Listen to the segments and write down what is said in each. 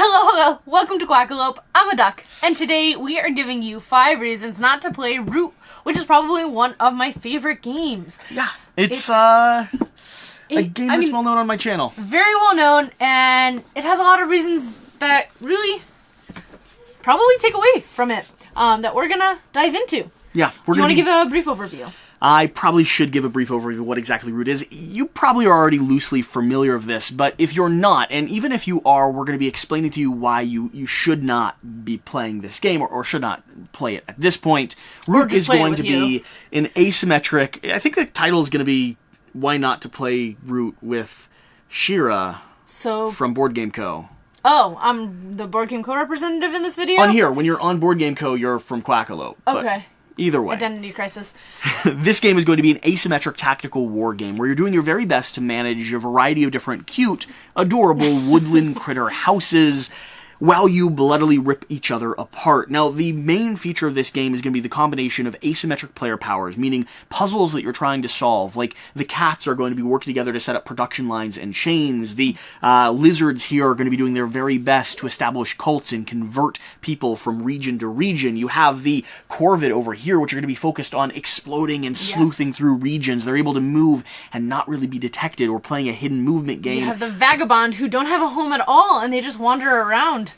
Hello, welcome to Quackalope. I'm a duck, and today we are giving you 5 reasons not to play Root, which is probably one of my favorite games. Yeah, it's a game that's well known on my channel. Very well known, and it has a lot of reasons that really probably take away from it that we're gonna dive into. Yeah, Do you want to give a brief overview? I probably should give a brief overview of what exactly Root is. You probably are already loosely familiar with this, but if you're not, and even if you are, we're going to be explaining to you why you should not be playing this game, or should not play it at this point. Root is going to be an asymmetric... I think the title is going to be Why Not to Play Root with Shira from Board Game Co. Oh, I'm the Board Game Co representative in this video? On here, when you're on Board Game Co, you're from Quackalope. Okay. Either way. Identity crisis. This game is going to be an asymmetric tactical war game where you're doing your very best to manage a variety of different cute, adorable woodland critter houses while you bloodily rip each other apart. Now, the main feature of this game is going to be the combination of asymmetric player powers, meaning puzzles that you're trying to solve. Like, the cats are going to be working together to set up production lines and chains. The lizards here are going to be doing their very best to establish cults and convert people from region to region. You have the corvid over here, which are going to be focused on exploding and sleuthing through regions. They're able to move and not really be detected, or playing a hidden movement game. You have the Vagabond, who don't have a home at all, and they just wander around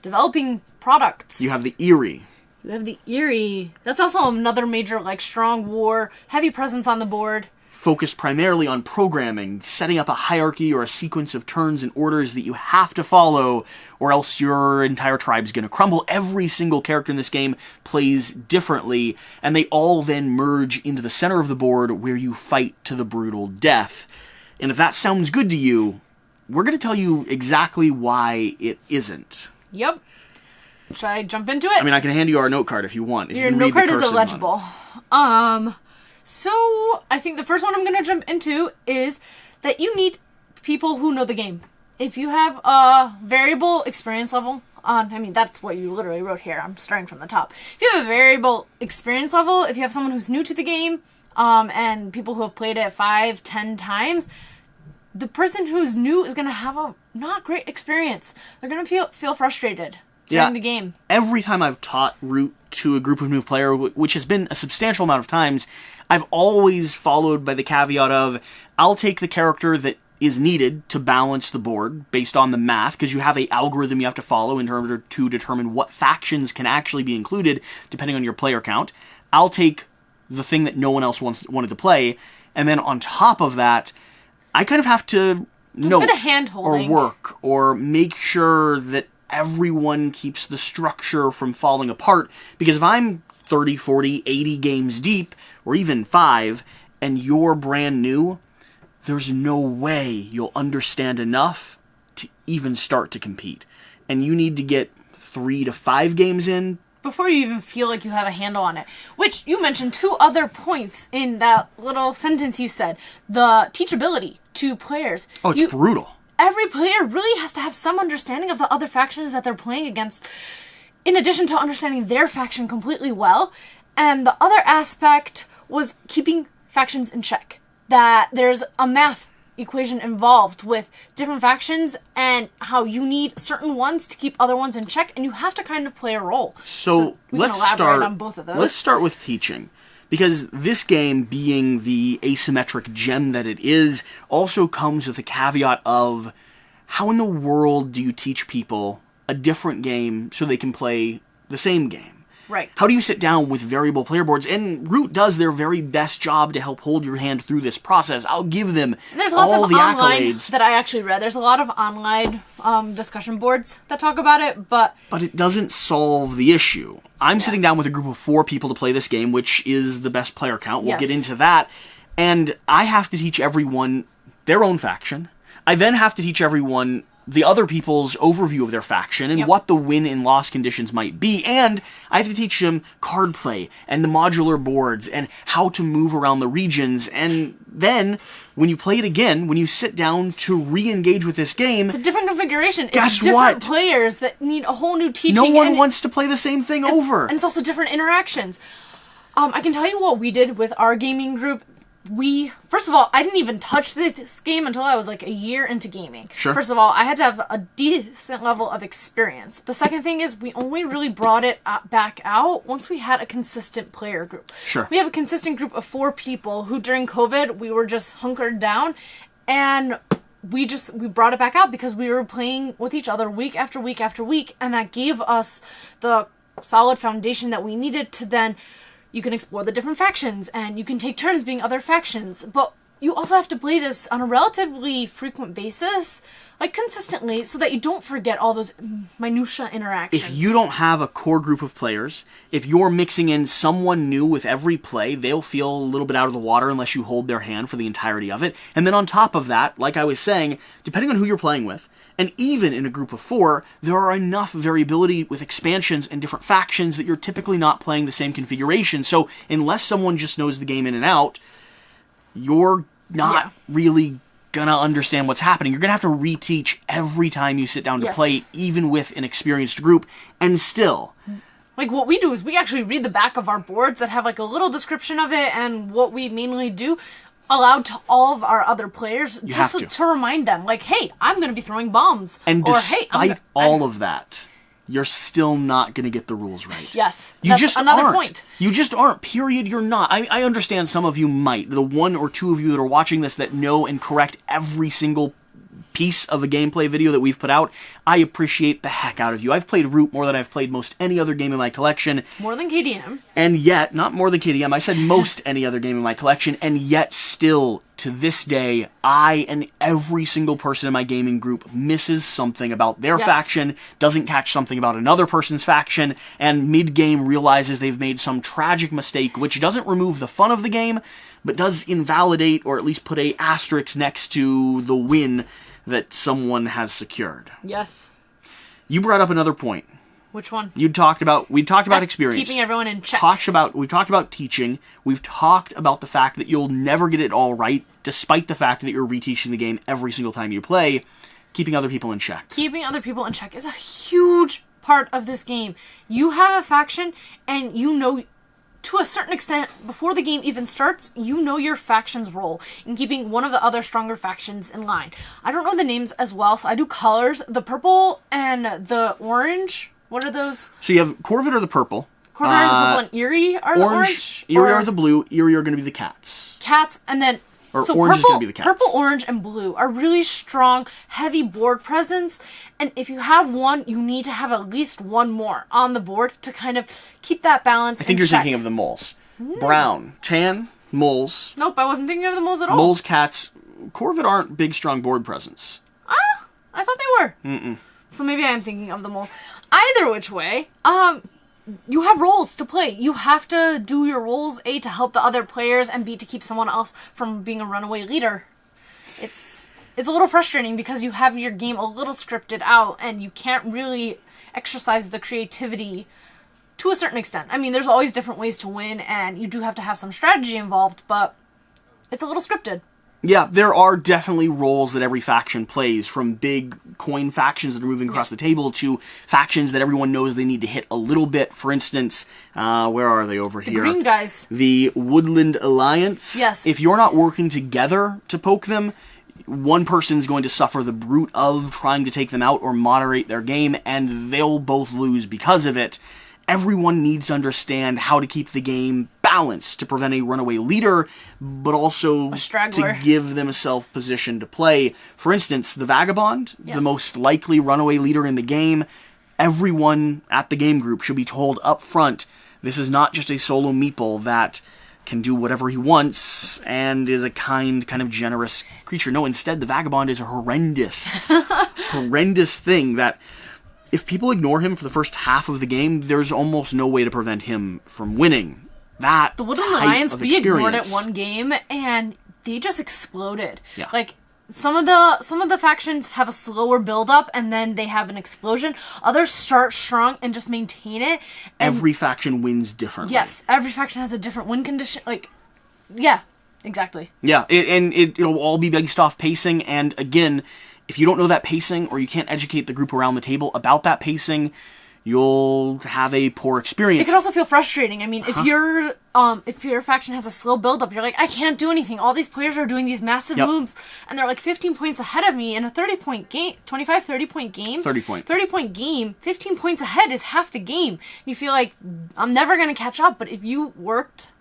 developing products. You have the Eerie. You have the Eerie. That's also another major, strong war, heavy presence on the board. Focused primarily on programming, setting up a hierarchy or a sequence of turns and orders that you have to follow, or else your entire tribe's going to crumble. Every single character in this game plays differently, and they all then merge into the center of the board where you fight to the brutal death. And if that sounds good to you, we're going to tell you exactly why it isn't. Yep. Should I jump into it? I mean, I can hand you our note card if you want. Your note card is illegible. So I think the first one I'm going to jump into is that you need people who know the game. If you have a variable experience level on, that's what you literally wrote here. I'm starting from the top. If you have a variable experience level, if you have someone who's new to the game, and people who have played it 5, 10 times, the person who's new is going to have a not great experience. They're going to feel frustrated during the game. Every time I've taught Root to a group of new players, which has been a substantial amount of times, I've always followed by the caveat of, I'll take the character that is needed to balance the board based on the math, because you have an algorithm you have to follow in order to determine what factions can actually be included, depending on your player count. I'll take the thing that no one else wanted to play, and then on top of that, I kind of have to note or work or make sure that everyone keeps the structure from falling apart. Because if I'm 30, 40, 80 games deep, or even 5, and you're brand new, there's no way you'll understand enough to even start to compete. And you need to get 3 to 5 games in before you even feel like you have a handle on it. Which, you mentioned 2 other points in that little sentence you said. The teachability to players. Oh, it's brutal. Every player really has to have some understanding of the other factions that they're playing against, in addition to understanding their faction completely well. And the other aspect was keeping factions in check. That there's a math equation involved with different factions and how you need certain ones to keep other ones in check, and you have to kind of play a role. So let's elaborate on both of those. Let's start with teaching. Because this game, being the asymmetric gem that it is, also comes with a caveat of, how in the world do you teach people a different game so they can play the same game? Right. How do you sit down with variable player boards? And Root does their very best job to help hold your hand through this process. I'll give them There's lots all of the online accolades. That I actually read. There's a lot of online discussion boards that talk about it, but it doesn't solve the issue. I'm sitting down with a group of 4 people to play this game, which is the best player count. We'll get into that. And I have to teach everyone their own faction. I then have to teach everyone the other people's overview of their faction and what the win and loss conditions might be. And I have to teach them card play and the modular boards and how to move around the regions. And then, when you play it again, when you sit down to re-engage with this game, it's a different configuration. Guess it's different what? Players that need a whole new teaching. No one wants to play the same thing over. And it's also different interactions. I can tell you what we did with our gaming group. first of all, I didn't even touch this game until I was like a year into gaming. Sure. First of all, I had to have a decent level of experience. The second thing is we only really brought it back out once we had a consistent player group. Sure. We have a consistent group of 4 people who during COVID, we were just hunkered down and we brought it back out because we were playing with each other week after week after week, and that gave us the solid foundation that we needed to then you can explore the different factions and you can take turns being other factions, but you also have to play this on a relatively frequent basis, like consistently, so that you don't forget all those minutia interactions. If you don't have a core group of players, if you're mixing in someone new with every play, they'll feel a little bit out of the water unless you hold their hand for the entirety of it. And then on top of that, like I was saying, depending on who you're playing with, and even in a group of 4, there are enough variability with expansions and different factions that you're typically not playing the same configuration. So unless someone just knows the game in and out, you're not really gonna understand what's happening. You're gonna have to reteach every time you sit down to play, even with an experienced group. And still, like what we do is we actually read the back of our boards that have like a little description of it and what we mainly do aloud to all of our other players, just to remind them, like, hey, I'm going to be throwing bombs. And or, despite all of that, you're still not going to get the rules right. Yes, that's just another aren't. Point. You just aren't, period, you're not. I understand some of you might. The 1 or 2 of you that are watching this that know and correct every single piece of a gameplay video that we've put out, I appreciate the heck out of you. I've played Root more than I've played most any other game in my collection. More than KDM. And yet, not more than KDM, I said most any other game in my collection, and yet still, to this day, I and every single person in my gaming group misses something about their faction, doesn't catch something about another person's faction, and mid-game realizes they've made some tragic mistake, which doesn't remove the fun of the game, but does invalidate, or at least put a asterisk next to the win that someone has secured. Yes. You brought up another point. Which one? We talked about experience. Keeping everyone in check. We've talked about teaching. We've talked about the fact that you'll never get it all right, despite the fact that you're reteaching the game every single time you play. Keeping other people in check. Keeping other people in check is a huge part of this game. You have a faction, and you know, to a certain extent, before the game even starts, you know your faction's role in keeping one of the other stronger factions in line. I don't know the names as well, so I do colors. The purple and the orange, what are those? So you have Corvid or the purple. Corvid are the purple and Eerie are the orange. Eerie are the blue. Eerie are going to be the cats. Cats, and then... Or orange is going to be the cats. Purple, orange, and blue are really strong, heavy board presence. And if you have one, you need to have at least one more on the board to kind of keep that balance. I think you're thinking of the moles. Brown, tan, moles. Nope, I wasn't thinking of the moles at all. Moles, cats. Corvid aren't big, strong board presence. Ah, I thought they were. Mm-mm. So maybe I'm thinking of the moles. Either which way, you have roles to play. You have to do your roles, A, to help the other players, and B, to keep someone else from being a runaway leader. It's a little frustrating because you have your game a little scripted out, and you can't really exercise the creativity to a certain extent. I mean, there's always different ways to win, and you do have to have some strategy involved, but it's a little scripted. Yeah, there are definitely roles that every faction plays, from big coin factions that are moving across the table to factions that everyone knows they need to hit a little bit. For instance, where are they over here? The green guys. The Woodland Alliance. Yes. If you're not working together to poke them, one person's going to suffer the brunt of trying to take them out or moderate their game, and they'll both lose because of it. Everyone needs to understand how to keep the game balanced to prevent a runaway leader, but also to give themselves position to play. For instance, the Vagabond, the most likely runaway leader in the game, everyone at the game group should be told up front, this is not just a solo meeple that can do whatever he wants and is a kind of generous creature. No, instead, the Vagabond is a horrendous thing that... If people ignore him for the first half of the game, there's almost no way to prevent him from winning. The Woodland Alliance, we ignored it one game, and they just exploded. Yeah. Like, some of the factions have a slower build-up, and then they have an explosion. Others start strong and just maintain it. Every faction wins differently. Yes, every faction has a different win condition. Like, yeah, exactly. Yeah, it'll all be based off pacing, and again... If you don't know that pacing, or you can't educate the group around the table about that pacing, you'll have a poor experience. It can also feel frustrating. I mean, if your faction has a slow build-up, you're like, I can't do anything. All these players are doing these massive moves, and they're like 15 points ahead of me in a 30-point game, 30-point game. 30-point game, 15 points ahead is half the game. You feel like, I'm never going to catch up, but if you worked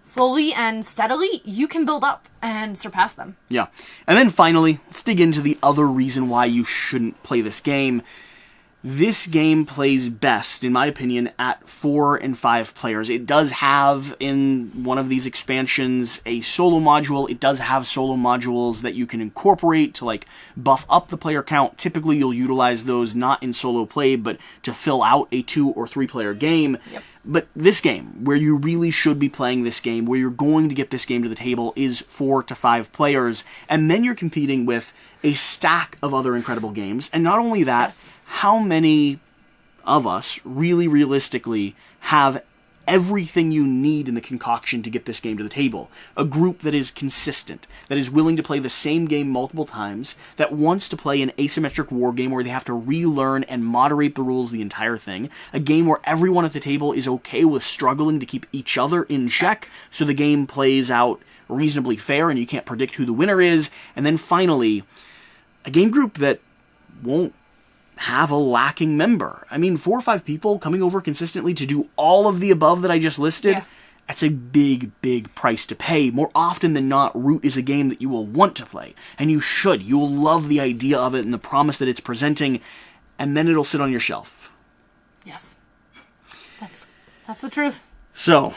slowly and steadily, you can build up and surpass them. Yeah. And then finally, let's dig into the other reason why you shouldn't play this game. This game plays best, in my opinion, at 4 and 5 players. It does have, in one of these expansions, a solo module. It does have solo modules that you can incorporate to, like, buff up the player count. Typically, you'll utilize those not in solo play, but to fill out a 2 or 3 player game. Yep. But this game, where you really should be playing this game, where you're going to get this game to the table, is 4 to 5 players. And then you're competing with a stack of other incredible games. And not only that, how many of us really realistically have everything you need in the concoction to get this game to the table? A group that is consistent, that is willing to play the same game multiple times, that wants to play an asymmetric war game where they have to relearn and moderate the rules the entire thing, a game where everyone at the table is okay with struggling to keep each other in check so the game plays out reasonably fair and you can't predict who the winner is, and then finally, a game group that won't have a lacking member. I mean, 4 or 5 people coming over consistently to do all of the above that I just listed, that's a big, big price to pay. More often than not, Root is a game that you will want to play, and you should. You'll love the idea of it and the promise that it's presenting, and then it'll sit on your shelf. Yes. That's the truth. So,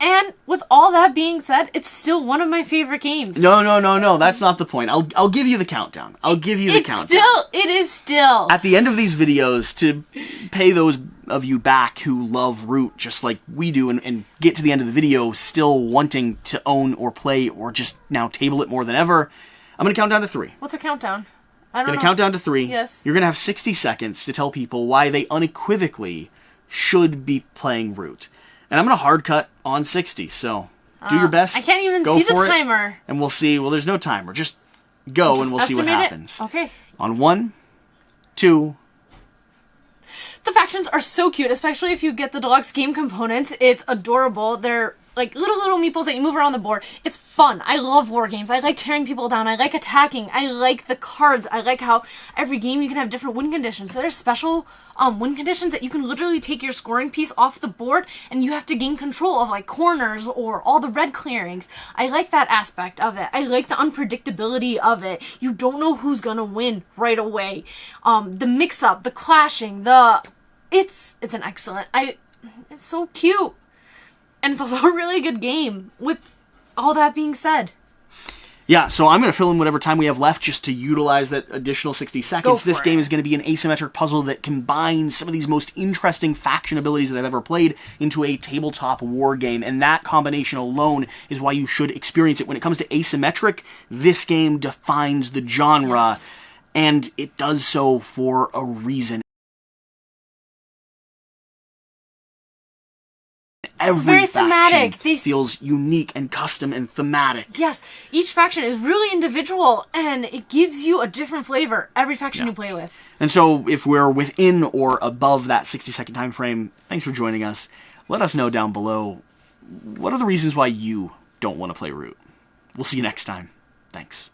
and with all that being said, it's still one of my favorite games. No. That's not the point. I'll give you the countdown. It is still. At the end of these videos, to pay those of you back who love Root just like we do and get to the end of the video still wanting to own or play or just now table it more than ever, I'm going to count down to 3. What's a countdown? I don't know. Going to count down to 3. Yes. You're going to have 60 seconds to tell people why they unequivocally should be playing Root. And I'm going to hard cut on 60, so do your best. I can't even see the timer. And we'll see. Well, there's no timer. Just go and we'll see what happens. Okay. On 1, 2. The factions are so cute, especially if you get the deluxe game components. It's adorable. They're like little meeples that you move around the board. It's fun. I love war games. I like tearing people down. I like attacking. I like the cards. I like how every game you can have different win conditions. There's special win conditions that you can literally take your scoring piece off the board and you have to gain control of, like corners or all the red clearings. I like that aspect of it. I like the unpredictability of it. You don't know who's gonna win right away. The mix-up, the clashing, it's an excellent. It's so cute. And it's also a really good game, with all that being said. Yeah, so I'm going to fill in whatever time we have left just to utilize that additional 60 seconds. This game is going to be an asymmetric puzzle that combines some of these most interesting faction abilities that I've ever played into a tabletop war game, and that combination alone is why you should experience it. When it comes to asymmetric, this game defines the genre, and it does so for a reason. It's very thematic. Feels unique and custom and thematic. Yes, each faction is really individual, and it gives you a different flavor every faction you play with. And so, if we're within or above that 60-second time frame, thanks for joining us. Let us know down below, what are the reasons why you don't want to play Root? We'll see you next time. Thanks.